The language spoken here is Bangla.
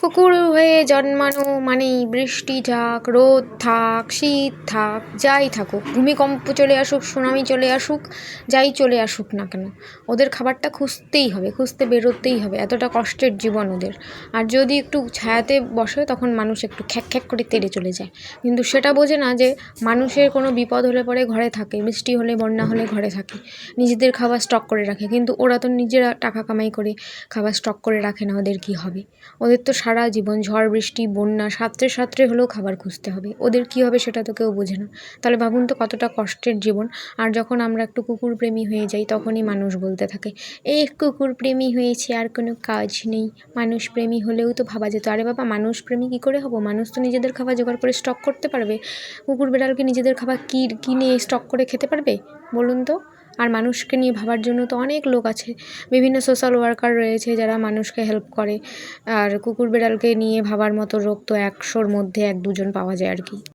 কুকুর হয়ে জন্মানো মানেই বৃষ্টি থাক, রোদ থাক, শীত থাক, যাই থাকুক, ভূমিকম্প চলে আসুক, সুনামি চলে আসুক, যাই চলে আসুক না কেন, ওদের খাবারটা খুঁজতেই হবে, খুঁজতে বেরোতেই হবে। এতটা কষ্টের জীবন ওদের। আর যদি একটু ছায়াতে বসে তখন মানুষ একটু খ্যাক খ্যাক করে তেড়ে চলে যায়, কিন্তু সেটা বোঝে না যে মানুষের কোনো বিপদ হলে পরে ঘরে থাকে, বৃষ্টি হলে বন্যা হলে ঘরে থাকে, নিজেদের খাবার স্টক করে রাখে। কিন্তু ওরা তো নিজেরা টাকা কামাই করে খাবার স্টক করে রাখে না, ওদের কী হবে? ওদের তো সারা জীবন ঝড় বৃষ্টি বন্যা সাঁতরে সাঁতরে হলেও খাবার খুঁজতে হবে, ওদের কী হবে সেটা তো কেউ বোঝে না। তাহলে ভাবুন তো কতটা কষ্টের জীবন। আর যখন আমরা একটু কুকুর প্রেমী হয়ে যাই তখনই মানুষ বলতে থাকে, এই কুকুর প্রেমী হয়েছে আর কোনো কাজ নেই। মানুষ প্রেমী হলেও তো ভাবা যেত। আরে বাবা, মানুষ প্রেমী কী করে হবো? মানুষ তো নিজেদের খাবার জোগাড় করে স্টক করতে পারবে। কুকুর বিড়ালকে নিজেদের খাবার কিনে স্টক করে খেতে পারবে বলুন তো? আর মানুষকে নিয়ে ভাবার জন্য তো অনেক লোক আছে, বিভিন্ন সোশ্যাল ওয়ার্কার রয়েছে যারা মানুষকে হেল্প করে। আর কুকুর বিড়ালকে নিয়ে ভাবার মতো লোক তো 100-র মধ্যে 1-2 জন পাওয়া যায় আর কি।